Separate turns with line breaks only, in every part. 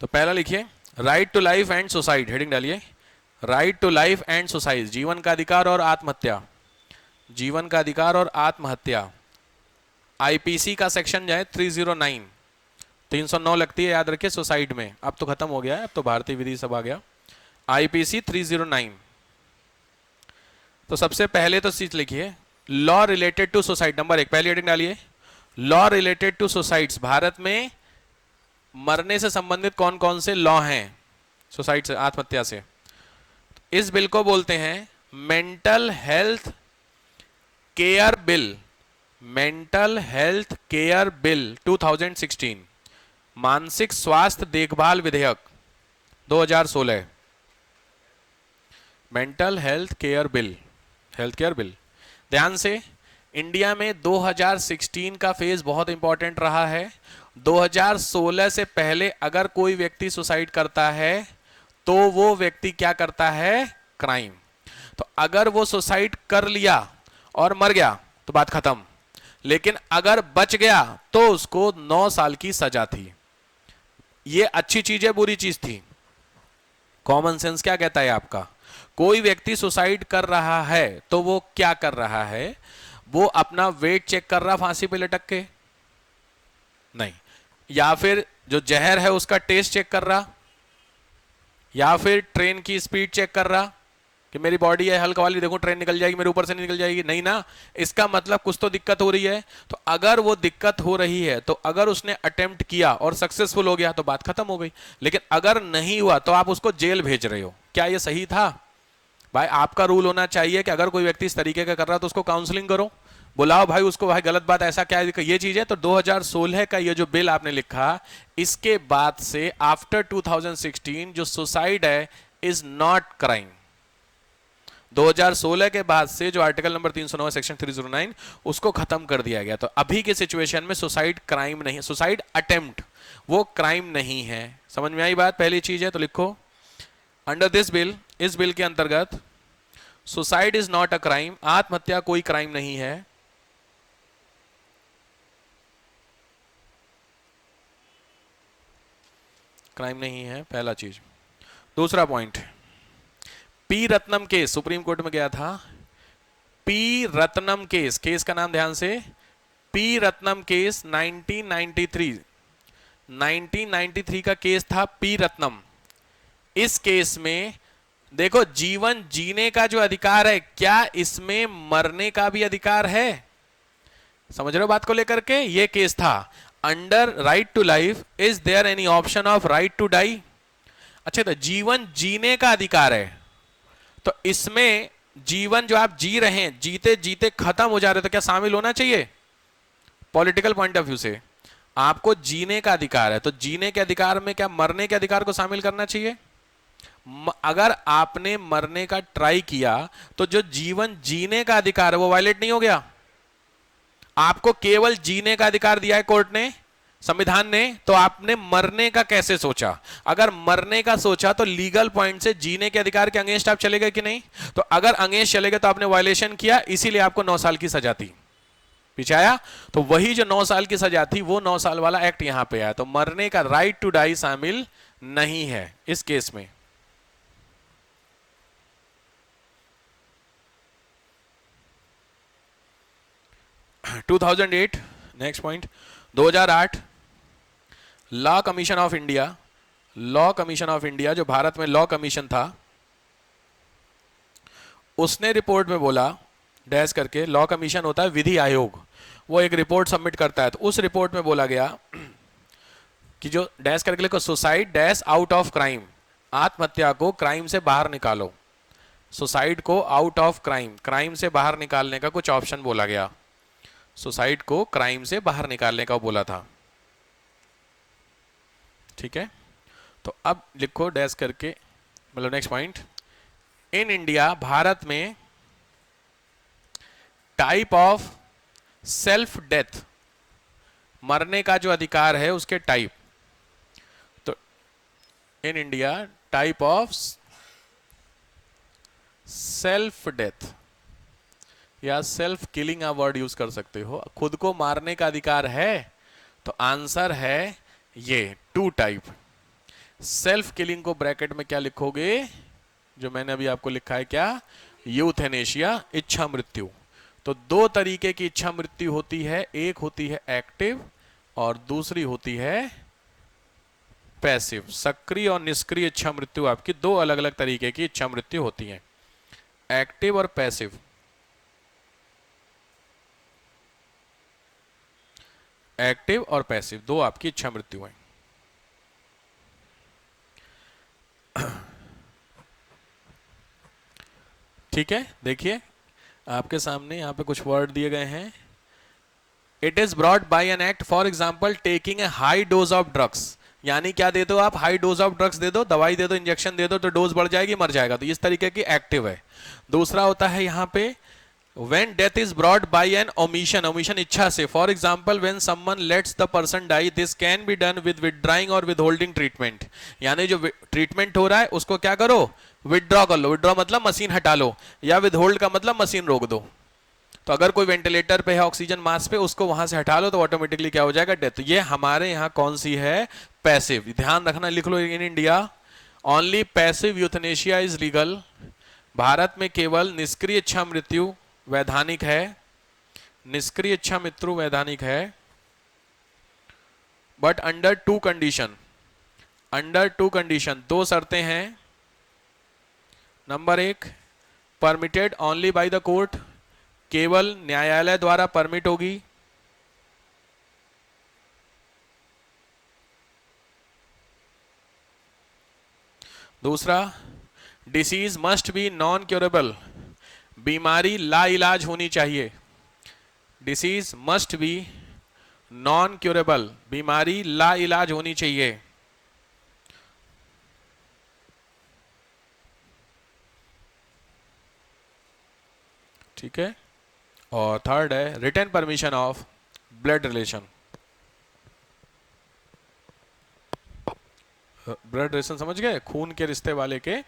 तो पहला लिखिए, right to life and suicide, heading डालिए, right to life and suicide, जीवन का अधिकार और आत्महत्या, जीवन का अधिकार और आत्महत्या। आईपीसी का सेक्शन जो है 309, 309 लगती है, याद रखिए सुसाइड में। अब तो खत्म हो गया है, अब तो भारतीय विधि सब आ गया। आईपीसी 309। तो सबसे पहले तो चीज लिखिए, law related to suicide, number 1, पहली हेडिंग डालिए, law related to suicides. Bharat में मरने से संबंधित कौन कौन से लॉ हैं, सुसाइड से, आत्महत्या से। इस बिल को बोलते हैं mental health care bill, mental health care bill 2016, मानसिक स्वास्थ्य देखभाल विधेयक 2016, mental health care bill, health care bill. ध्यान से, इंडिया में 2016 का फेज बहुत इंपॉर्टेंट रहा है। 2016 से पहले अगर कोई व्यक्ति सुसाइड करता है तो वो व्यक्ति क्या करता है, क्राइम। तो अगर वो सुसाइड कर लिया और मर गया तो बात खत्म, लेकिन अगर बच गया तो उसको 9 साल की सजा थी। ये अच्छी चीज है, बुरी चीज थी? कॉमन सेंस क्या कहता है आपका? कोई व्यक्ति सुसाइड कर रहा है तो वो क्या कर रहा है, वो अपना वेट चेक कर रहा फांसी पे लटक के? नहीं। या फिर जो जहर है उसका टेस्ट चेक कर रहा, या फिर ट्रेन की स्पीड चेक कर रहा कि मेरी बॉडी है हल्का वाली, देखो ट्रेन निकल जाएगी मेरे ऊपर से, निकल जाएगी? नहीं ना। इसका मतलब कुछ तो दिक्कत हो रही है। तो अगर वो दिक्कत हो रही है तो अगर उसने अटेम्प्ट किया और सक्सेसफुल हो गया तो बात खत्म हो गई, लेकिन अगर नहीं हुआ तो आप उसको जेल भेज रहे हो। क्या ये सही था? भाई आपका रूल होना चाहिए कि अगर कोई व्यक्ति इस तरीके का कर रहा है तो उसको काउंसलिंग करो, बुलाओ भाई उसको, भाई गलत बात ऐसा क्या है, ये चीज है। तो 2016 का ये जो बिल आपने लिखा, इसके बाद से आफ्टर 2016 जो सुसाइड है इज नॉट क्राइम। 2016 के बाद से जो आर्टिकल नंबर 309 सेक्शन 309 उसको खत्म कर दिया गया। तो अभी के सिचुएशन में सुसाइड क्राइम नहीं है, सुसाइड अटेम्प्ट वो क्राइम नहीं है। समझ में आई बात? पहली चीज है तो लिखो, अंडर दिस बिल, इस बिल के अंतर्गत suicide is not a crime, आत्महत्या कोई क्राइम नहीं है। क्राइम नहीं है, पहला चीज। दूसरा point, P Ratnam case, supreme court में गया था। पी रत्नम केस, केस का नाम ध्यान से, पी रत्नम केस 1993, 1993 का केस था पी रत्नम। इस केस में देखो, जीवन जीने का जो अधिकार है, क्या इसमें मरने का भी अधिकार है? समझ रहे हो बात को लेकर के? ये केस था under right to life, is there any option of right to die? अच्छा, तो जीवन जीने का अधिकार है, तो इसमें जीवन जो आप जी रहे हैं, जीते जीते खत्म हो जा रहे, तो क्या शामिल होना चाहिए? पॉलिटिकल पॉइंट ऑफ व्यू से आपको जीने का अधिकार है, तो जीने के अधिकार में क्या मरने के अधिकार को शामिल करना चाहिए? अगर आपने मरने का ट्राई किया तो जो जीवन जीने का अधिकार है वो वायलेट नहीं हो गया? आपको केवल जीने का अधिकार दिया है कोर्ट ने, संविधान ने, तो आपने मरने का कैसे सोचा? अगर मरने का सोचा तो लीगल पॉइंट से जीने के अधिकार के अगेंस्ट आप चले गए कि नहीं? तो अगर अगेंस्ट चले गए तो आपने वायलेशन किया, इसीलिए आपको 9 साल की सजा थी। पीछे आया? तो वही जो 9 साल की सजा थी वो 9 साल वाला एक्ट यहां पे आया। तो मरने का राइट टू डाई शामिल नहीं है इस केस में। Next point, 2008 law commission of India, law commission of India जो भारत में लॉ कमीशन था, उसने रिपोर्ट में बोला, डैश करके, लॉ कमीशन होता है विधि आयोग, वो एक रिपोर्ट सबमिट करता है। तो उस रिपोर्ट में बोला गया कि जो डैश करके लिखो, suicide dash out of crime, आत्महत्या को क्राइम से बाहर निकालो, सुसाइड को आउट ऑफ क्राइम, क्राइम से बाहर निकालने का कुछ ऑप्शन बोला गया, सुसाइड को क्राइम से बाहर निकालने का बोला था। ठीक है, तो अब लिखो डैश करके, मतलब नेक्स्ट पॉइंट, इन इंडिया, भारत में टाइप ऑफ सेल्फ डेथ, मरने का जो अधिकार है उसके टाइप, तो in India type of self death या सेल्फ किलिंग आप वर्ड यूज कर सकते हो, खुद को मारने का अधिकार है? तो आंसर है ये 2 टाइप, सेल्फ किलिंग को ब्रैकेट में क्या लिखोगे, जो मैंने अभी आपको लिखा है, क्या, यूथेनेशिया, इच्छा मृत्यु। तो दो तरीके की इच्छा मृत्यु होती है, एक होती है एक्टिव और दूसरी होती है पैसिव। सक्रिय और निष्क्रिय इच्छा मृत्यु आपकी दो अलग अलग तरीके की इच्छा मृत्यु होती है, एक्टिव और पैसिव। एक्टिव और पैसिव दो आपकी इच्छा मृत्यु है। ठीक है, देखिए आपके सामने यहाँ पे कुछ वर्ड दिए गए हैं। It is brought by an act, for example taking a high dose of drugs. यानी क्या दे दो आप, high dose of drugs they दो, दवाई दे दो, इंजेक्शन दे दो, तो डोज बढ़ जाएगी, मर जाएगा, तो इस तरीके की एक्टिव है। दूसरा होता है यहाँ पे when death is brought by an omission, omission इच्छा से, for example when someone lets the person die, this can be done with withdrawing or withholding treatment। यानी जो ट्रीटमेंट हो रहा है उसको क्या करो, विदड्रॉ कर लो। विदड्रॉ मतलब मशीन हटा लो, या विदहोल्ड का मतलब मशीन रोक दो। तो अगर कोई वेंटिलेटर पे है, ऑक्सीजन मास्क पे, उसको वहां से हटा लो तो ऑटोमेटिकली क्या हो जाएगा, डेथ। ये हमारे यहाँ कौन सी है, पैसिव। ध्यान रखना, लिख लो, in India only passive euthanasia is legal. भारत में केवल निष्क्रिय इच्छा मृत्यु वैधानिक है, निष्क्रिय इच्छा मृत्यु वैधानिक है, but under two condition. Under two condition, दो शर्तें हैं। नंबर एक, permitted only by the court, केवल न्यायालय द्वारा परमिट होगी। दूसरा, disease must be non curable, बीमारी लाइलाज होनी चाहिए। Disease must be non curable, बीमारी लाइलाज होनी चाहिए। ठीक है, और थर्ड है written permission of blood relation. Blood relation समझ गए, खून के रिश्ते वाले के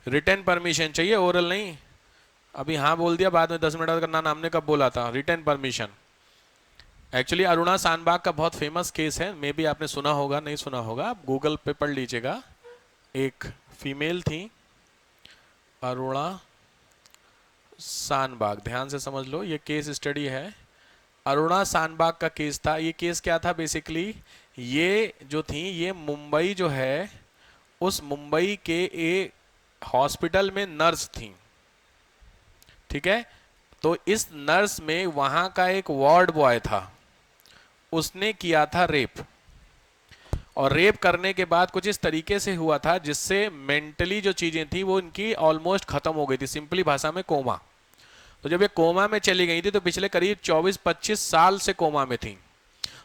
रिटन परमिशन चाहिए, ओरल नहीं। अभी हाँ बोल दिया, बाद में 10 मिनट करना, नाम ने कब बोला था, रिटन परमिशन। एक्चुअली अरुणा सानबाग का बहुत फेमस केस है, मे बी आपने सुना होगा, नहीं सुना होगा, आप गूगल पे पढ़ लीजिएगा। एक फीमेल थी, अरुणा सानबाग, ध्यान से समझ लो, ये केस स्टडी है। अरुणा सानबाग का केस था। ये केस क्या था, बेसिकली ये जो थी, ये मुंबई जो है, उस मुंबई के एक हॉस्पिटल में नर्स थी। ठीक है, तो इस नर्स में वहां का एक वार्ड बॉय था, उसने किया था रेप। और रेप करने के बाद कुछ इस तरीके से हुआ था जिससे मेंटली जो चीजें थी वो इनकी ऑलमोस्ट खत्म हो गई थी, सिंपली भाषा में कोमा। तो जब ये कोमा में चली गई थी तो पिछले करीब 24-25 साल से कोमा में थी।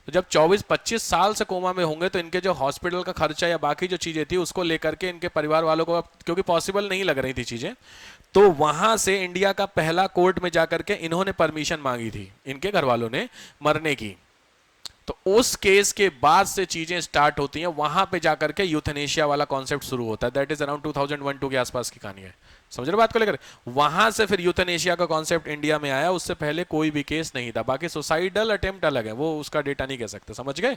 तो जब 24-25 साल से कोमा में होंगे तो इनके जो हॉस्पिटल का खर्चा या बाकी जो चीजें थी उसको लेकर के इनके परिवार वालों को, क्योंकि पॉसिबल नहीं लग रही थी चीजें, तो वहां से इंडिया का पहला कोर्ट में जाकर के इन्होंने परमिशन मांगी थी, इनके घर वालों ने, मरने की। तो उस केस के बाद से चीजें स्टार्ट होती हैं, वहां पे जाकर के यूथनेशिया वाला कॉन्सेप्ट शुरू होता है। दैट इज अराउंड 2001-2 के आसपास की कहानी है, समझ रहे बात को लेकर। वहां से फिर यूथनेशिया का कॉन्सेप्ट इंडिया में आया, उससे पहले कोई भी केस नहीं था। बाकी सुसाइडल अटेम्प्ट अलग है, वो उसका डेटा नहीं कह सकते, समझ गए।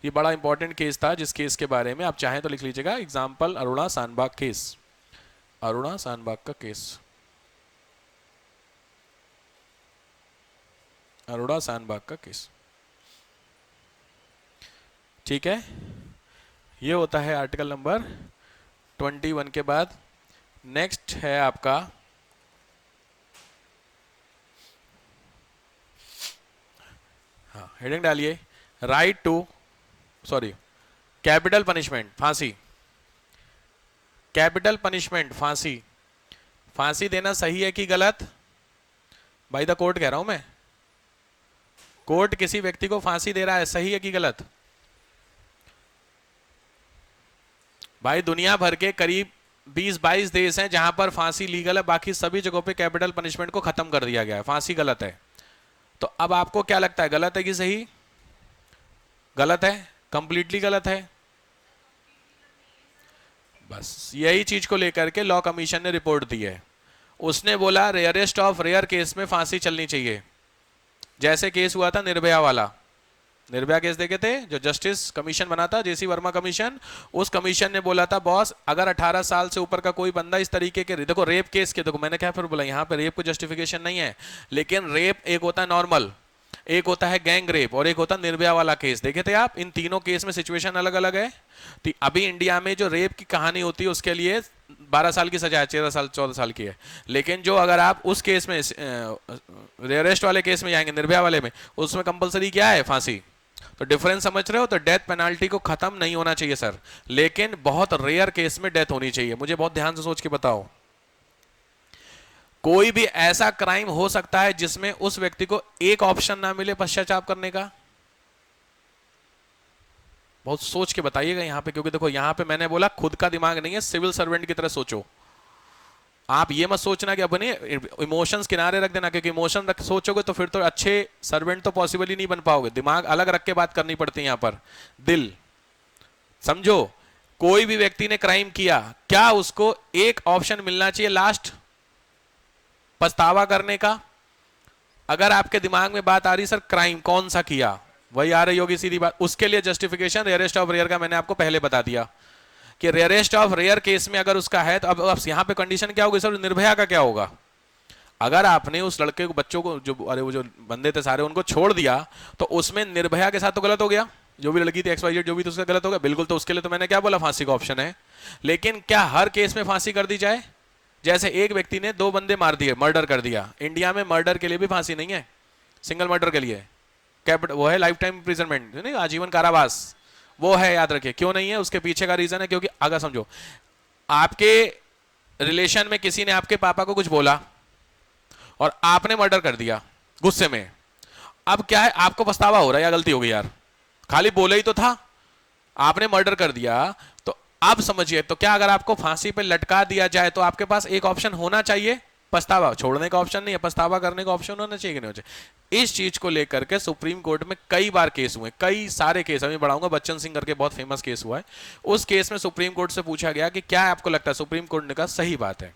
ये बड़ा इंपॉर्टेंट केस था, जिस केस के बारे में आप चाहें तो लिख लीजिएगा, एग्जाम्पल अरुणा सानबाग केस। अरुणा सानबाग का केस, अरुणा सानबाग का केस। ठीक है, ये होता है आर्टिकल नंबर 21 के बाद। नेक्स्ट है आपका हाँ, हेडिंग डालिए, राइट टू कैपिटल पनिशमेंट, फांसी। कैपिटल पनिशमेंट, फांसी। फांसी देना सही है कि गलत, बाय द कोर्ट कह रहा हूं मैं। कोर्ट किसी व्यक्ति को फांसी दे रहा है, सही है कि गलत? भाई दुनिया भर के करीब 20-22 देश हैं जहां पर फांसी लीगल है, बाकी सभी जगहों पे कैपिटल पनिशमेंट को खत्म कर दिया गया है, फांसी गलत है। तो अब आपको क्या लगता है, गलत है कि सही? गलत है, कंप्लीटली गलत है। बस यही चीज को लेकर के लॉ कमीशन ने रिपोर्ट दी है। उसने बोला रेयरेस्ट ऑफ रेयर केस में फांसी चलनी चाहिए, जैसे केस हुआ था निर्भया वाला, निर्भया केस देखे थे, जो जस्टिस कमीशन बना था, जेसी वर्मा कमीशन, उस कमीशन ने बोला था बॉस अगर 18 साल से ऊपर का कोई बंदा इस तरीके के, देखो रेप केस के, देखो मैंने क्या फिर बोला यहाँ पे रेप को जस्टिफिकेशन नहीं है, लेकिन रेप एक होता है नॉर्मल, एक होता है गैंग रेप और एक होता है निर्भया वाला केस। देखे थे आप, इन तीनों केस में सिचुएशन अलग अलग है। तो अभी इंडिया में जो रेप की कहानी होती है उसके लिए 12 साल की सजा है, 13 साल 14 साल की है, लेकिन जो अगर आप उस केस में रेयरेस्ट वाले केस में जाएंगे, निर्भया वाले में, उसमें कंपलसरी क्या है, फांसी। तो डिफरेंस समझ रहे हो? तो डेथ पेनाल्टी को खत्म नहीं होना चाहिए सर, लेकिन बहुत रेयर केस में डेथ होनी चाहिए। मुझे बहुत ध्यान से सोच के बताओ, कोई भी ऐसा क्राइम हो सकता है जिसमें उस व्यक्ति को एक ऑप्शन ना मिले पश्चाताप करने का? बहुत सोच के बताइएगा यहां पे, क्योंकि देखो यहां पे मैंने बोला खुद का दिमाग नहीं है, सिविल सर्वेंट की तरह सोचो। आप ये मत सोचना कि अपने इमोशंस किनारे रख देना, क्योंकि इमोशन रख सोचोगे तो फिर तो अच्छे सर्वेंट तो पॉसिबल ही नहीं बन पाओगे। दिमाग अलग रख के बात करनी पड़ती है यहां पर, दिल समझो। कोई भी व्यक्ति ने क्राइम किया, क्या उसको एक ऑप्शन मिलना चाहिए लास्ट पछतावा करने का? अगर आपके दिमाग में बात आ रही सर क्राइम कौन सा किया, वही आ रही होगी सीधी बात, उसके लिए जस्टिफिकेशन रेयरेस्ट ऑफ रेयर का मैंने आपको पहले बता दिया कि रेयरेस्ट ऑफ रेयर केस में अगर उसका है तो अब यहां पे कंडीशन क्या होगी सर, निर्भया का क्या होगा? अगर आपने उस लड़के को, बच्चों को, जो अरे वो जो बंदे थे सारे, उनको छोड़ दिया तो उसमें निर्भया के साथ तो गलत हो गया, जो भी लड़की थी XYZ जो भी, तो उसका गलत हो गया बिल्कुल। तो उसके लिए तो मैंने क्या बोला, फांसी का ऑप्शन है। लेकिन क्या हर केस में फांसी कर दी जाए? जैसे एक व्यक्ति ने 2 बंदे मार दिए, मर्डर कर दिया, इंडिया में मर्डर के लिए भी फांसी नहीं है, सिंगल मर्डर के लिए कैपिटल वो है लाइफ टाइम इम्प्रिजनमेंट, नहीं आजीवन कारावास, वो है, याद रखिए। क्यों नहीं है, उसके पीछे का रीजन है, क्योंकि अगर समझो आपके रिलेशन में किसी ने आपके पापा को कुछ बोला और आपने मर्डर कर दिया गुस्से में, अब क्या है, आपको पछतावा हो रहा है या गलती हो गई यार, खाली बोले ही तो था, आपने मर्डर कर दिया। तो अब समझिए, तो क्या अगर आपको फांसी पे लटका दिया जाए तो आपके पास एक ऑप्शन होना चाहिए, पछतावा छोड़ने का ऑप्शन नहीं है, पछतावा करने का ऑप्शन होना चाहिए कि नहीं होना चाहिए? इस चीज को लेकर के सुप्रीम कोर्ट में कई बार केस हुए, कई सारे केस, अभी बढ़ाऊंगा, बच्चन सिंह करके बहुत फेमस केस हुआ है। उस केस में सुप्रीम कोर्ट से पूछा गया कि क्या आपको लगता है, सुप्रीम कोर्ट ने कहा सही बात है,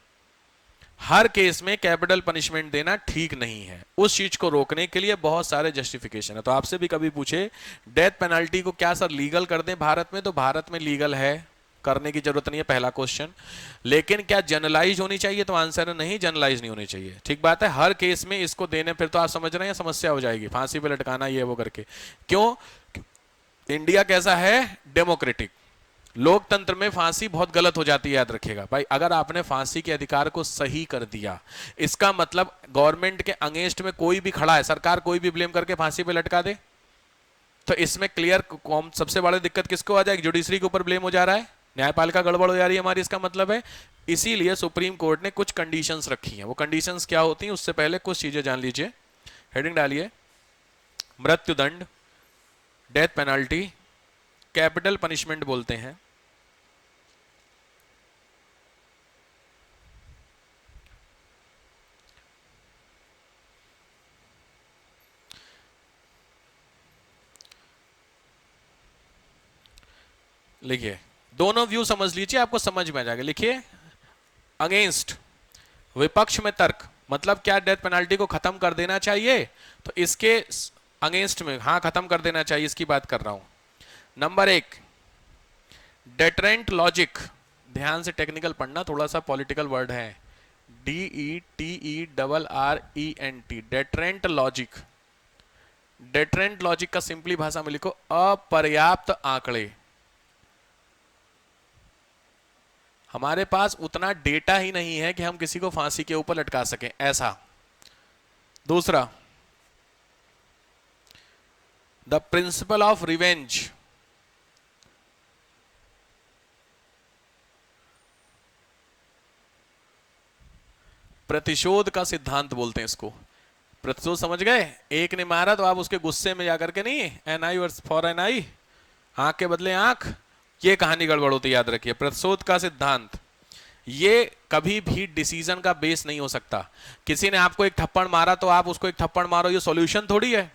हर केस में कैपिटल पनिशमेंट देना ठीक नहीं है, उस चीज को रोकने के लिए बहुत सारे जस्टिफिकेशन है। तो आपसे भी कभी पूछे डेथ पेनल्टी को क्या सर लीगल कर दें भारत में, तो भारत में लीगल है, करने की जरूरत नहीं है, पहला क्वेश्चन। लेकिन क्या जनरलाइज होनी चाहिए, तो आंसर है नहीं, जनरलाइज नहीं होनी चाहिए। ठीक बात है, हर केस में इसको देने, फिर तो आप समझ रहे हैं समस्या हो जाएगी, फांसी पे लटकाना ये वो करके। क्यों? इंडिया कैसा है, डेमोक्रेटिक, लोकतंत्र में फांसी बहुत गलत हो जाती है, याद रखिएगा भाई। अगर आपने फांसी के अधिकार को सही कर दिया, इसका मतलब गवर्नमेंट के अगेंस्ट में कोई भी खड़ा है, सरकार कोई भी ब्लेम करके फांसी पे लटका दे, तो इसमें क्लियर सबसे बड़ी दिक्कत किसको आ जाएगी, जुडिशरी के ऊपर ब्लेम हो जा रहा है, न्यायपालिका गड़बड़ हो जा रही है हमारी, इसका मतलब है। इसीलिए सुप्रीम कोर्ट ने कुछ कंडीशंस रखी हैं। वो कंडीशंस क्या होती हैं, उससे पहले कुछ चीजें जान लीजिए। हेडिंग डालिए, मृत्युदंड, डेथ पेनल्टी, कैपिटल पनिशमेंट बोलते हैं, लिखिए, दोनों व्यू समझ लीजिए, आपको समझ में आ जाएगा। लिखिए, अगेंस्ट, विपक्ष में तर्क, मतलब क्या डेथ पेनल्टी को खत्म कर देना चाहिए, तो इसके अगेंस्ट में, हाँ खत्म कर देना चाहिए, इसकी बात कर रहा हूं। नंबर 1, डेटरेंट लॉजिक, ध्यान से टेक्निकल पढ़ना, थोड़ा सा पॉलिटिकल वर्ड है, DETERRENT, deterrent logic. Deterrent logic का सिंपली भाषा में लिखो, अपर्याप्त आंकड़े। हमारे पास उतना डेटा ही नहीं है कि हम किसी को फांसी के ऊपर लटका सकें, ऐसा। दूसरा, द प्रिंसिपल ऑफ रिवेंज, प्रतिशोध का सिद्धांत बोलते हैं इसको। प्रतिशोध समझ गए, एक ने मारा तो आप उसके गुस्से में जाकर के नहीं, एन आई फॉर एन आई, आंख के बदले आंख, ये कहानी गड़बड़ होती है, याद रखिए। प्रतिशोध का सिद्धांत ये कभी भी डिसीजन का बेस नहीं हो सकता। किसी ने आपको एक थप्पड़ मारा तो आप उसको एक थप्पड़ मारो, ये सॉल्यूशन थोड़ी है।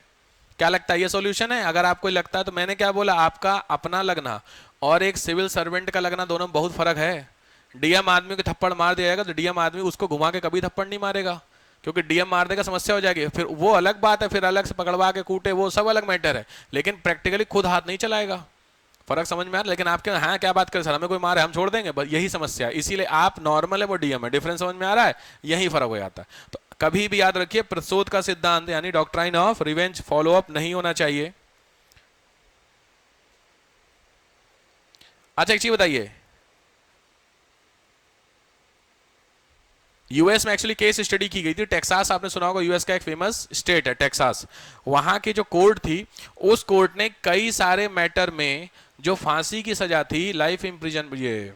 क्या लगता है ये सॉल्यूशन है? अगर आपको लगता है तो मैंने क्या बोला, आपका अपना लगना और एक सिविल सर्वेंट का लगना, दोनों में बहुत फर्क है। डीएम आदमी को थप्पड़ मार दिया जाएगा तो डीएम आदमी उसको घुमा के कभी थप्पड़ नहीं मारेगा, क्योंकि डीएम मार देगा समस्या हो जाएगी, फिर वो अलग बात है, फिर अलग से पकड़वा के कूटे, वो सब अलग मैटर है, लेकिन प्रैक्टिकली खुद हाथ नहीं चलाएगा। फर्क समझ में आ रहा? लेकिन आपके हाँ क्या बात करें सर, हमें कोई मारे हम छोड़ देंगे, बस यही समस्या है। इसीलिए आप नॉर्मल है, वो डीएम है। डिफरेंस समझ में आ रहा है? यही फर्क हो जाता है। तो कभी भी याद रखिए, प्रसोद का सिद्धांत यानी doctrine of revenge follow up नहीं होना चाहिए। अच्छा एक चीज बताइए, यूएस में एक्चुअली केस स्टडी की गई थी, टेक्सास, आपने सुना होगा, यूएस का एक फेमस स्टेट है टेक्सास। वहां की जो कोर्ट थी, उस कोर्ट ने कई सारे मैटर में जो फांसी की सजा थी, लाइफ इम्प्रिजन, ये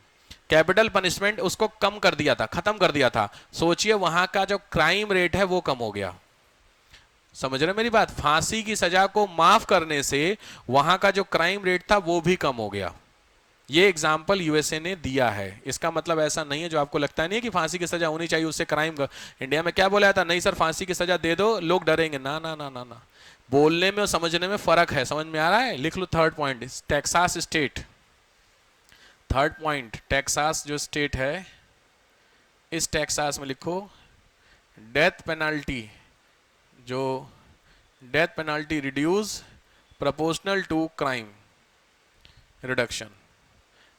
कैपिटल पनिशमेंट, उसको कम कर दिया था, खत्म कर दिया था। सोचिए वहां का जो क्राइम रेट है वो कम हो गया। समझ रहे मेरी बात? फांसी की सजा को माफ करने से वहां का जो क्राइम रेट था वो भी कम हो गया। ये एग्जाम्पल यूएसए ने दिया है। इसका मतलब ऐसा नहीं है जो आपको लगता नहीं है कि फांसी की सजा होनी चाहिए, उससे क्राइम का। इंडिया में क्या बोला था? नहीं सर फांसी की सजा दे दो, लोग डरेंगे। ना ना ना ना ना, बोलने में और समझने में फर्क है। समझ में आ रहा है? लिख लो third point, Texas state. Third point, Texas जो स्टेट है, इस टेक्सास में लिखो डेथ पेनल्टी, जो death penalty reduce proportional to crime reduction,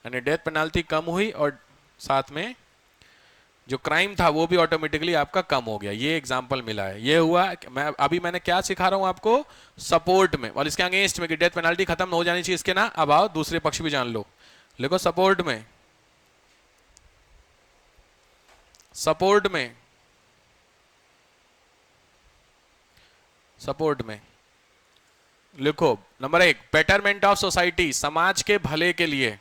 यानी डेथ पेनल्टी कम हुई और साथ में जो क्राइम था वो भी ऑटोमेटिकली आपका कम हो गया। ये एग्जांपल मिला है। ये हुआ मैंने क्या सिखा रहा हूं आपको? सपोर्ट में, और इसके अगेंस्ट में कि डेथ पेनल्टी खत्म हो जानी चाहिए, इसके ना। अब आओ दूसरे पक्ष भी जान लो। देखो सपोर्ट में, सपोर्ट में, सपोर्ट में लिखो नंबर 1, बेटरमेंट ऑफ सोसाइटी, समाज के भले के लिए।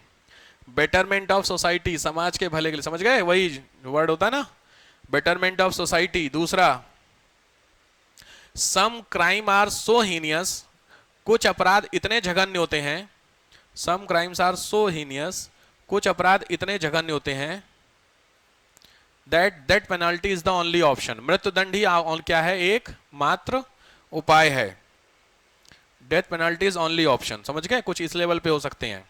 बेटरमेंट ऑफ सोसाइटी, समाज के भले के लिए, समझ गए? वही वर्ड होता है ना, बेटरमेंट ऑफ सोसाइटी। दूसरा, some crime are so heinous, कुछ अपराध इतने जघन्य होते हैं। Some crimes are so heinous, कुछ अपराध इतने जघन्य होते हैं, that penalty is the only option, मृत्युदंड ही क्या है? एक मात्र उपाय है। Death penalty is only option. समझ गए? कुछ इस लेवल पे हो सकते हैं।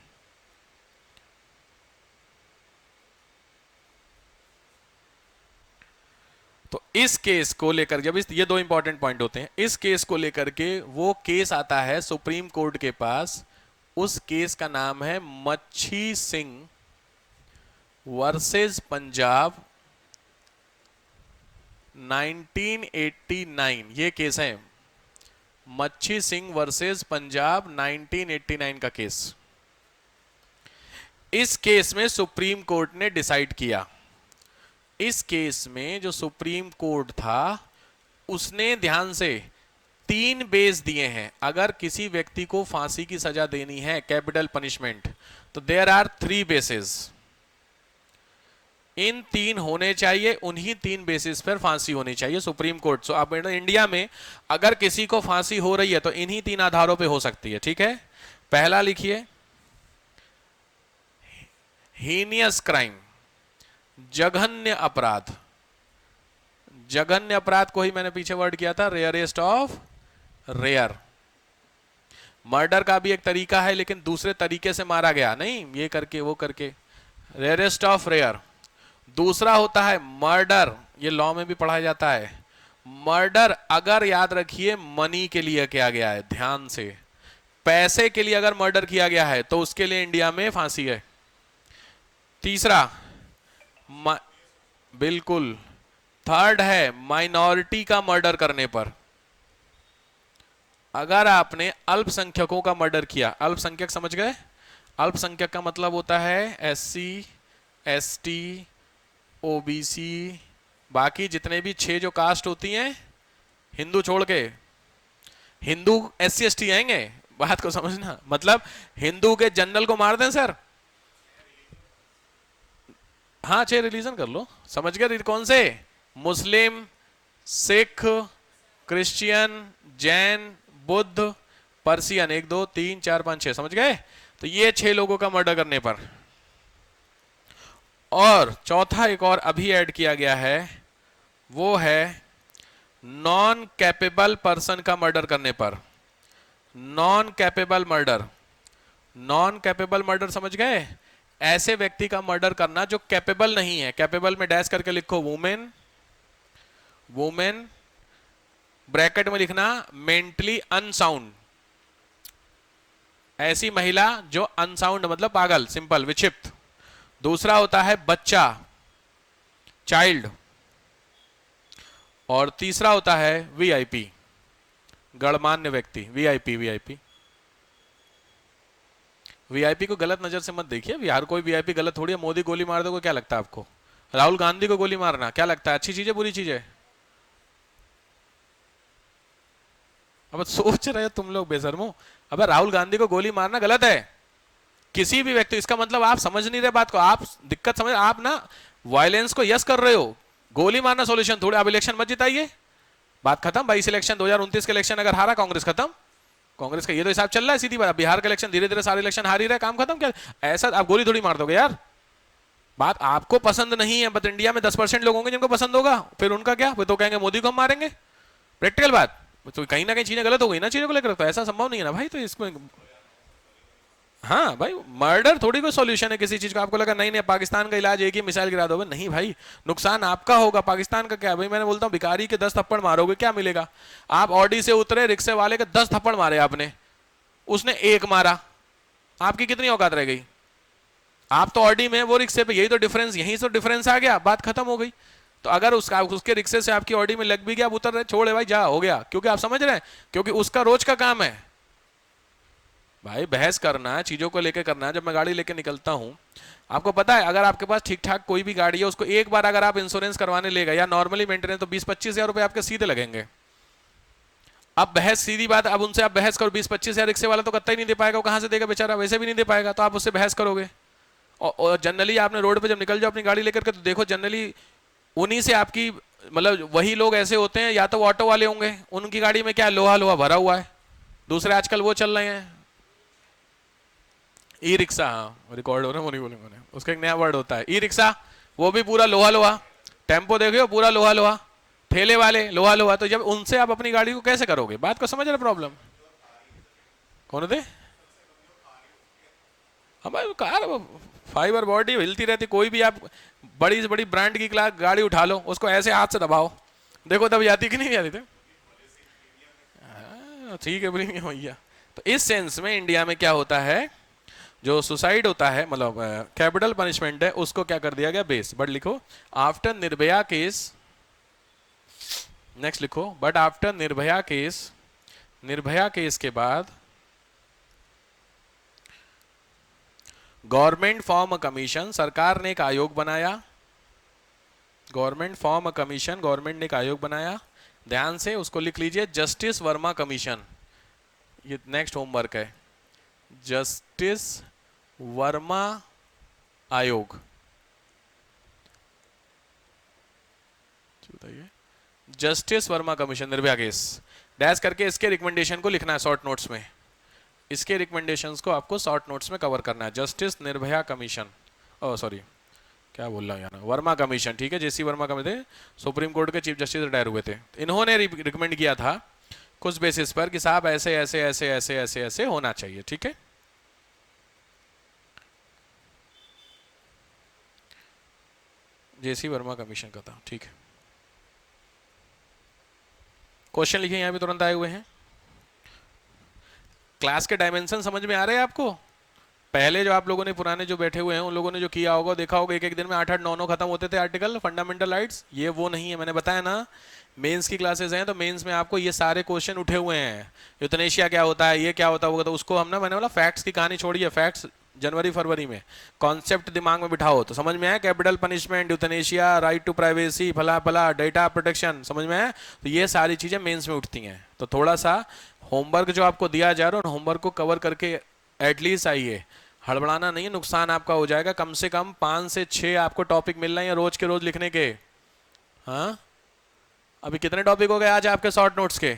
तो इस केस को लेकर, जब ये दो इंपॉर्टेंट पॉइंट होते हैं, इस केस को लेकर के वो केस आता है सुप्रीम कोर्ट के पास। उस केस का नाम है मच्छी सिंह वर्सेस पंजाब 1989। ये केस है मच्छी सिंह वर्सेस पंजाब 1989 का केस। इस केस में सुप्रीम कोर्ट ने डिसाइड किया, इस केस में जो सुप्रीम कोर्ट था उसने ध्यान से 3 बेस दिए हैं। अगर किसी व्यक्ति को फांसी की सजा देनी है, कैपिटल पनिशमेंट, तो देयर आर 3 बेसिस। इन 3 होने चाहिए, उन्हीं 3 बेसिस पर फांसी होनी चाहिए सुप्रीम कोर्ट। सो अब इंडिया में अगर किसी को फांसी हो रही है तो इन्हीं 3 आधारों पे हो सकती है। ठीक है? पहला लिखिए, हीनियस क्राइम, जघन्य अपराध। जघन्य अपराध को ही मैंने पीछे वर्ड किया था, रेयरेस्ट ऑफ रेयर। मर्डर का भी एक तरीका है, लेकिन दूसरे तरीके से मारा गया, नहीं ये करके वो करके, रेयरेस्ट ऑफ रेयर। दूसरा होता है मर्डर, ये लॉ में भी पढ़ाया जाता है। मर्डर अगर याद रखिए मनी के लिए किया गया है, ध्यान से, पैसे के लिए अगर मर्डर किया गया है तो उसके लिए इंडिया में फांसी है। तीसरा, बिल्कुल, थर्ड है माइनॉरिटी का मर्डर करने पर। अगर आपने अल्पसंख्यकों का मर्डर किया, अल्पसंख्यक समझ गए? अल्पसंख्यक का मतलब होता है एससी, एसटी, ओबीसी, बाकी जितने भी 6 जो कास्ट होती हैं, हिंदू छोड़ के। हिंदू एससी एसटी आएंगे, बात को समझना। मतलब हिंदू के जनरल को मार दें सर, हाँ 6 रिलीजन कर लो, समझ गए? कौन से? मुस्लिम, सिख, क्रिश्चियन, जैन, बुद्ध, पर्सियन, 1 2 3 4 5 6, समझ गए? तो ये 6 लोगों का मर्डर करने पर। और चौथा एक और अभी ऐड किया गया है, वो है नॉन कैपेबल पर्सन का मर्डर करने पर। Non capable murder, non capable murder समझ गए? ऐसे व्यक्ति का मर्डर करना जो कैपेबल नहीं है। कैपेबल में डैश करके लिखो वुमेन, वुमेन ब्रैकेट में लिखना मेंटली अनसाउंड, ऐसी महिला जो अनसाउंड मतलब पागल, सिंपल, विक्षिप्त। दूसरा होता है बच्चा, चाइल्ड। और तीसरा होता है वीआईपी, गणमान्य व्यक्ति, वीआईपी। वीआईपी वीआईपी को गलत नजर से मत देखिए, हर कोई वीआईपी गलत थोड़ी है। मोदी गोली मार दोगे क्या लगता है आपको? राहुल गांधी को गोली मारना क्या लगता है अच्छी चीज है बुरी चीज है? अब सोच रहे हो तुम लोग बेशर्मो, अब राहुल गांधी को गोली मारना गलत है, किसी भी व्यक्ति। इसका मतलब आप समझ नहीं रहे बात को, आप दिक्कत समझ, आप ना वायलेंस को यस कर रहे हो, गोली मारना सॉल्यूशन थोड़ी। आप इलेक्शन मत जिताइए, बात खत्म। 22 इलेक्शन, 2029 के इलेक्शन अगर हारा कांग्रेस, खत्म कांग्रेस का ये तो हिसाब चल रहा है सीधी बात। बिहार का इलेक्शन धीरे धीरे सारे इलेक्शन हार ही रहे, काम खत्म। क्या ऐसा आप गोली थोड़ी मार दोगे यार? बात आपको पसंद नहीं है, बट इंडिया में 10% लोग होंगे जिनको पसंद होगा, फिर उनका क्या, फिर तो कहेंगे मोदी को हम मारेंगे। प्रैक्टिकल बात, तो कहीं ना कहीं चीजें गलत हो गई ना चीजों को लेकर, तो ऐसा संभव नहीं है ना भाई। तो इसमें हाँ भाई, मर्डर थोड़ी कोई सॉल्यूशन है किसी चीज का। आपको लगा नहीं नहीं पाकिस्तान का इलाज एक ही मिसाइल गिरा दोगे, नहीं भाई, नुकसान आपका होगा। पाकिस्तान का क्या भाई, मैंने बोलता हूँ भिखारी के 10 थप्पड़ मारोगे क्या मिलेगा? आप ऑडी से उतरे, रिक्शे वाले के 10 थप्पड़ मारे आपने, उसने एक मारा, आपकी कितनी औकात रह गई? आप तो ऑडी में, वो रिक्शे पे, यही तो डिफरेंस, यही तो डिफरेंस आ गया, बात खत्म हो गई। तो अगर उसके रिक्शे से आपकी ऑडी में लग भी गया, आप उतर रहे, छोड़े भाई, जा हो गया, क्योंकि आप समझ रहे हैं, क्योंकि उसका रोज का काम है भाई बहस करना, चीजों को लेकर करना। जब मैं गाड़ी लेकर निकलता हूं, आपको पता है अगर आपके पास ठीक ठाक कोई भी गाड़ी है, उसको एक बार अगर आप इंश्योरेंस करवाने ले गए या नॉर्मली मेंटेनेंस, तो 20-25 हजार रुपए आपके सीधे लगेंगे। अब बहस, सीधी बात, अब उनसे आप बहस करो, 20-25 हजार रिक्शे वाला तो कत्ता ही नहीं दे पाएगा, वो कहां से देगा बेचारा, वैसे भी नहीं दे पाएगा, तो आप उससे बहस करोगे। और जनरली आपने रोड पे जब निकल जाओ अपनी गाड़ी लेकर के, तो देखो जनरली उन्हीं से आपकी, मतलब वही लोग ऐसे होते हैं, या तो वो ऑटो वाले होंगे, उनकी गाड़ी में क्या लोहा लोहा भरा हुआ है। दूसरे आजकल वो चल रहे हैं ई रिक्शा, हाँ रिकॉर्ड हो रहा है, वो नहीं बोलेंगे, उसका एक नया वर्ड होता है ई रिक्शा, वो भी पूरा लोहा लोहा। टेम्पो देखियो पूरा लोहा लोहा, ठेले वाले लोहा लोहा। तो जब उनसे आप अपनी गाड़ी को कैसे करोगे? बात को समझ रहे प्रॉब्लम? कौन थे? हमारे कार फाइबर बॉडी हिलती रहती, कोई भी आप बड़ी से बड़ी ब्रांड की क्लास गाड़ी उठा लो, उसको ऐसे हाथ से दबाओ, देखो तब जाती कि नहीं जाती थे। ठीक है प्रीमियम भैया। तो इस सेंस में इंडिया में क्या होता है, जो सुसाइड होता है, मतलब कैपिटल पनिशमेंट है, उसको क्या कर दिया गया, बेस। बट लिखो आफ्टर निर्भया केस, नेक्स्ट लिखो, but after Nirbhaya case, Nirbhaya case के बाद गवर्नमेंट फॉर्म अ कमीशन, सरकार ने एक आयोग बनाया। Government form a commission, government ने एक आयोग बनाया, ध्यान से उसको लिख लीजिए, जस्टिस वर्मा कमीशन। ये नेक्स्ट होमवर्क है, जस्टिस वर्मा आयोग। बताइए, justice Verma commission, Nirbhaya case, dash करके इसके रिकमेंडेशन को लिखना है शॉर्ट नोट्स में। इसके रिकमेंडेशंस को आपको शॉर्ट नोट्स में कवर करना है। जस्टिस निर्भया कमीशन, ओ सॉरी क्या बोल रहा हूँ यार, वर्मा कमीशन, ठीक है, जेसी वर्मा कमीशन, सुप्रीम कोर्ट के चीफ जस्टिस रिटायर हुए थे। इन्होंने रिकमेंड किया था कुछ बेसिस पर कि साहब ऐसे ऐसे ऐसे ऐसे ऐसे ऐसे होना चाहिए, ठीक है। जेसी वर्मा कमीशन का था, ठीक है। क्वेश्चन लिखे यहां भी तुरंत आए हुए हैं। क्लास के डायमेंशन समझ में आ रहे हैं आपको? पहले जो आप लोगों ने, पुराने जो बैठे हुए हैं, उन लोगों ने जो किया होगा, देखा होगा, एक एक दिन में 8-8 9-9 खत्म होते थे आर्टिकल, फंडामेंटल राइट्स। ये वो नहीं है, मैंने बताया ना, मेंस की क्लासेस हैं, तो मेंस में आपको ये सारे क्वेश्चन उठे हुए हैं। यूथनेशिया क्या होता है, ये क्या होता होगा, तो उसको हम ना, मैंने बोला फैक्ट्स की कहानी छोड़िए, फैक्ट्स जनवरी फरवरी में, कॉन्सेप्ट दिमाग में बिठाओ तो समझ में आया। Capital punishment, euthanasia, right to privacy, फला फला, डेटा प्रोटेक्शन, समझ में आया। तो ये सारी चीजें मेंस में उठती हैं। तो थोड़ा सा होमवर्क जो आपको दिया जा रहा है, होमवर्क को कवर करके एटलीस्ट आइए, हड़बड़ाना नहीं है, नुकसान आपका हो जाएगा। कम से कम 5 से 6 आपको टॉपिक मिल रहे हैं रोज के रोज लिखने के। हाँ, अभी कितने टॉपिक हो गए आज आपके शॉर्ट नोट्स के?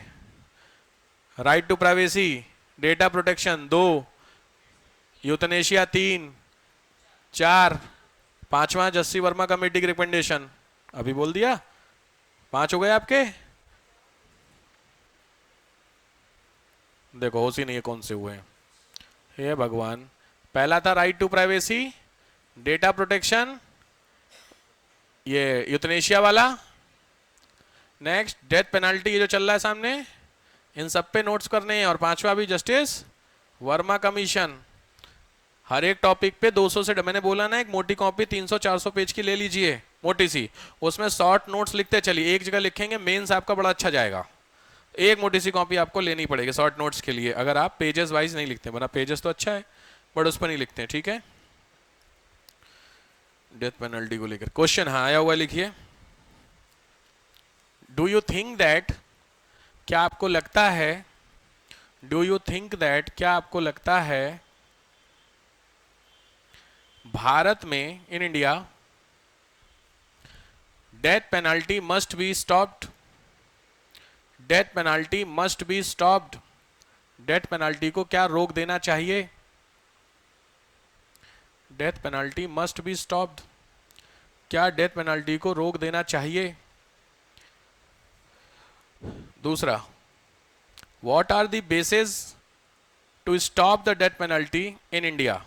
Right to privacy, data protection 2, euthanasia 3, 4, 5वां जस्सी वर्मा कमेटी की रिकमेंडेशन, अभी बोल दिया 5 हो गए आपके। देखो होश ही नहीं है कौन से हुए हैं, हे भगवान। पहला था right to privacy, data protection, ये यूथनेशिया वाला, नेक्स्ट डेथ पेनल्टी, ये जो चल रहा है सामने, इन सब पे नोट्स करने हैं। और पांचवा भी जस्टिस वर्मा कमीशन। हर एक टॉपिक पे 200 से, मैंने बोला ना एक मोटी कॉपी 300-400 पेज की ले लीजिए, मोटी सी, उसमें शॉर्ट नोट्स लिखते चलिए। एक जगह लिखेंगे, मेंस आपका बड़ा अच्छा जाएगा। एक मोटी सी कॉपी आपको लेनी पड़ेगी शॉर्ट नोट्स के लिए, अगर आप पेजेस वाइज नहीं लिखते, वरना पेजेस तो अच्छा है बट उस पर नहीं लिखते हैं, ठीक है। डेथ पेनल्टी को लेकर क्वेश्चन हाँ आया हुआ, लिखिए। डू यू थिंक दैट, क्या आपको लगता है, डू यू थिंक दैट, क्या आपको लगता है भारत में, in India, death penalty must be stopped, death penalty must be stopped, death penalty को क्या रोक देना चाहिए, death penalty must be stopped, क्या डेथ पेनल्टी को रोक देना चाहिए। दूसरा, what are the basis to stop the death penalty in India,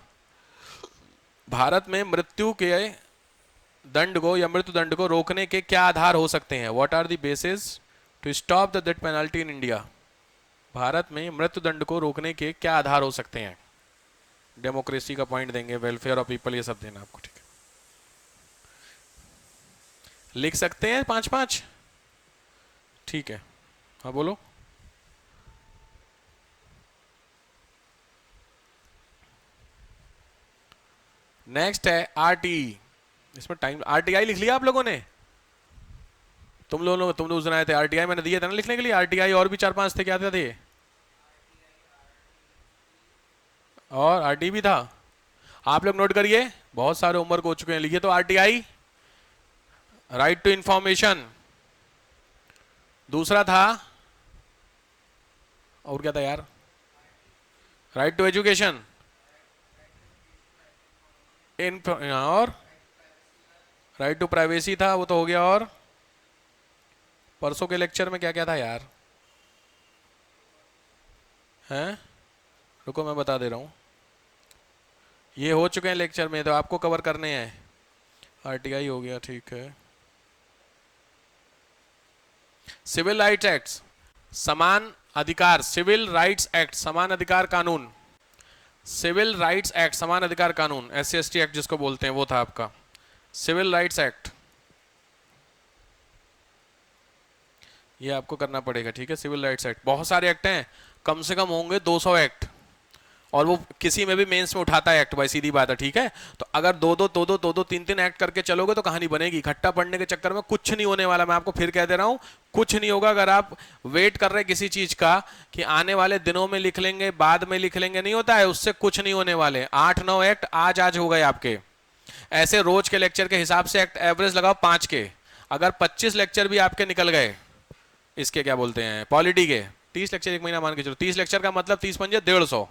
Bharat में मृत्यु के दंड को या मृत्यु दंड को रोकने के क्या आधार हो सकते हैं। What are the basis to stop the death penalty in India, Bharat में मृत्यु दंड को रोकने के क्या आधार हो सकते हैं। डेमोक्रेसी का पॉइंट देंगे, वेलफेयर ऑफ पीपल, ये सब देना आपको, ठीक है। लिख सकते हैं 5-5, ठीक है। हाँ बोलो। नेक्स्ट है आरटीई, इसमें टाइम, आरटीआई लिख लिया आप लोगों ने, तुम लोग सुनाए थे आरटीआई मैंने दिए थे ना लिखने के लिए। आरटीआई और भी 4-5 थे, क्या थे और आरटी भी था। आप लोग नोट करिए, बहुत सारे होमवर्क हो चुके हैं, लिखिए तो आरटीआई, राइट टू इंफॉर्मेशन। दूसरा था, और क्या था यार, राइट टू एजुकेशन, और राइट टू प्राइवेसी था, वो तो हो गया। और परसों के लेक्चर में क्या क्या था यार, हैं, रुको मैं बता दे रहा हूँ, ये हो चुके हैं लेक्चर में, तो आपको कवर करने हैं। आरटीआई हो गया, ठीक है। सिविल राइट्स एक्ट, समान अधिकार, सिविल राइट्स एक्ट, समान अधिकार कानून, सिविल राइट्स एक्ट, समान अधिकार कानून, SC/ST एक्ट जिसको बोलते हैं, वो था आपका सिविल राइट्स एक्ट, ये आपको करना पड़ेगा, ठीक है। सिविल राइट्स एक्ट, बहुत सारे एक्ट हैं, कम से कम होंगे 200 एक्ट, और वो किसी में भी मेंस में उठाता है एक्ट, भाई सीधी बात है, ठीक है। तो अगर दो 3 एक्ट करके चलोगे तो कहानी बनेगी। इकट्ठा पढ़ने के चक्कर में कुछ नहीं होने वाला, मैं आपको फिर कह दे रहा हूं, कुछ नहीं होगा। अगर आप वेट कर रहे किसी चीज का कि आने वाले दिनों में लिख लेंगे, बाद में लिख लेंगे, नहीं होता है, उससे कुछ नहीं होने वाले। 8-9 एक्ट आज हो गए आपके। ऐसे रोज के लेक्चर के हिसाब से एक्ट एवरेज लगाओ 5 के, अगर 25 लेक्चर भी आपके निकल गए, इसके क्या बोलते हैं, पॉलिटी के 30 लेक्चर, एक महीना मान के चलो, 30 लेक्चर का मतलब 30 पंजे 150,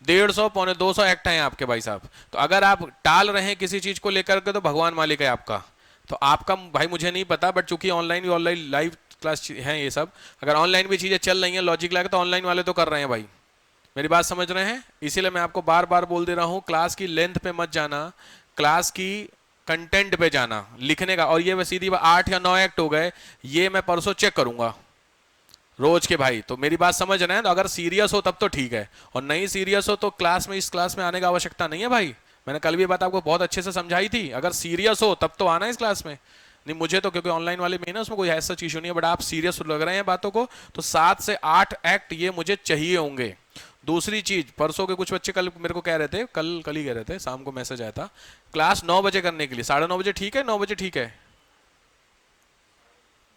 150 200 एक्ट हैं आपके भाई साहब। तो अगर आप टाल रहे हैं किसी चीज को लेकर के, तो भगवान मालिक है आपका। तो आपका भाई मुझे नहीं पता, बट चूंकि ऑनलाइन लाइव क्लास है ये सब, अगर ऑनलाइन भी चीजें चल रही हैं लॉजिक लगा, तो ऑनलाइन वाले तो कर रहे हैं भाई, मेरी बात समझ रहे हैं। इसीलिए मैं आपको बार बार बोल दे रहा हूँ, क्लास की लेंथ पे मत जाना, क्लास की कंटेंट पे जाना, लिखने का। और ये सीधी 8 या 9 एक्ट हो गए, ये मैं परसों चेक करूंगा रोज के भाई। तो मेरी बात समझ रहे हैं, तो अगर सीरियस हो तब तो ठीक है, और नहीं सीरियस हो तो इस क्लास में आने की आवश्यकता नहीं है भाई। मैंने कल भी बात आपको बहुत अच्छे से समझाई थी, अगर सीरियस हो तब तो आना इस क्लास में। नहीं मुझे तो, क्योंकि ऑनलाइन वाले में ना उसमें कोई ऐसा इशू नहीं है, बट आप सीरियस लग रहे हैं बातों को, तो 7 से 8 एक्ट ये मुझे चाहिए होंगे। दूसरी चीज, परसों के कुछ बच्चे कल मेरे को कह रहे थे, कल ही कह रहे थे, शाम को मैसेज आया था, क्लास 9 बजे करने के लिए। 9:30 बजे ठीक है, 9 बजे ठीक है,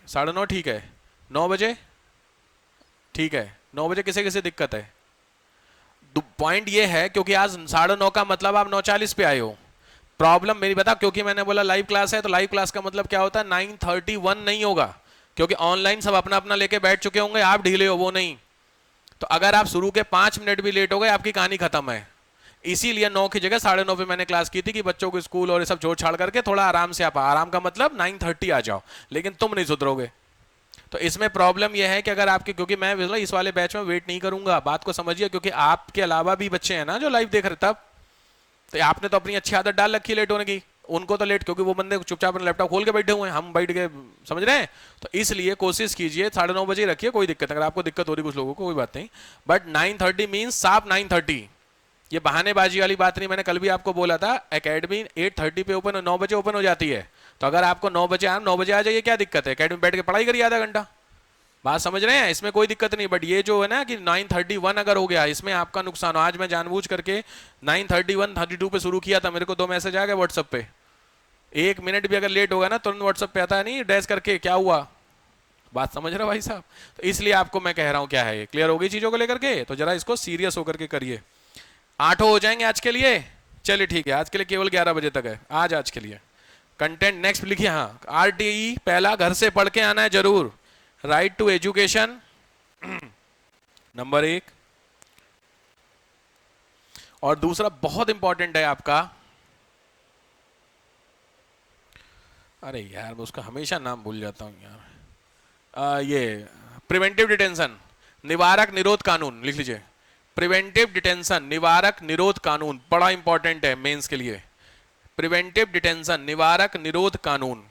9:30 ठीक है, 9 बजे ठीक है। 9 बजे किसे किसे दिक्कत है। पॉइंट ये है, क्योंकि आज 9:30 का मतलब आप 9:40 पे आए हो। प्रॉब्लम मेरी बता, क्योंकि मैंने बोला लाइव क्लास है, तो लाइव क्लास का मतलब क्या होता है, 9:31 नहीं होगा, क्योंकि ऑनलाइन सब अपना अपना लेके बैठ चुके होंगे, आप ढीले हो, वो नहीं। तो अगर आप शुरू के 5 मिनट भी लेट हो गए, आपकी कहानी खत्म है। इसीलिए 9 की जगह 9:30 पे मैंने क्लास की थी, कि बच्चों को स्कूल और ये सब छोड़ छाड़ करके थोड़ा आराम से आप, आराम का मतलब 9:30 आ जाओ, लेकिन तुम नहीं सुधरोगे। तो इसमें प्रॉब्लम यह है कि अगर आपके, क्योंकि मैं इस वाले बैच में वेट नहीं करूंगा, बात को समझिए, क्योंकि आपके अलावा भी बच्चे हैं ना जो लाइव देख रहे, तब तो आपने तो अपनी अच्छी आदत डाल रखी लेट होने की, उनको तो लेट, क्योंकि वो बंदे चुपचाप अपना लैपटॉप खोल के बैठे हुए हैं, हम बैठ के समझ रहे हैं। तो इसलिए कोशिश कीजिए 9:30 बजे रखिए, कोई दिक्कत नहीं। अगर आपको दिक्कत हो रही कुछ लोगों को कोई बात नहीं, बट 9:30 मीन्स साफ 9:30। ये बहानेबाजी वाली बात नहीं। मैंने कल भी आपको बोला था एकेडमी 8:30 पे ओपन, 9 बजे ओपन हो जाती है। तो अगर आपको 9 बजे 9 बजे आ जाइए, क्या दिक्कत है? एकेडमी बैठ के पढ़ाई करिए आधा घंटा। बात समझ रहे हैं? इसमें कोई दिक्कत नहीं। बट ये जो है ना कि 9:31 अगर हो गया, इसमें आपका नुकसान हो। आज मैं जानबूझ करके 9:31 32 पे शुरू किया था, मेरे को 2 मैसेज आ गए व्हाट्सएप पे। 1 मिनट भी अगर लेट होगा ना तुरंत व्हाट्सएप पे आता है, नहीं डैश करके क्या हुआ। बात समझ रहे हो भाई साहब? तो इसलिए आपको मैं कह रहा हूं, क्या है, क्लियर हो गई चीजों को लेकर के? तो जरा इसको सीरियस होकर के करिए। 8 हो जाएंगे आज के लिए। चलिए ठीक है, आज के लिए केवल 11 बजे तक है आज के लिए कंटेंट। नेक्स्ट लिखिए, हाँ आरटीई पहला घर से पढ़ के आना है जरूर। राइट टू एजुकेशन नंबर 1, और दूसरा बहुत इंपॉर्टेंट है आपका, अरे यार मैं उसका हमेशा नाम भूल जाता हूं यार, ये प्रिवेंटिव डिटेंशन, निवारक निरोध कानून लिख लीजिए। प्रिवेंटिव डिटेंशन निवारक निरोध कानून बड़ा इंपॉर्टेंट है मेंस के लिए। प्रिवेंटिव डिटेंशन निवारक निरोध कानून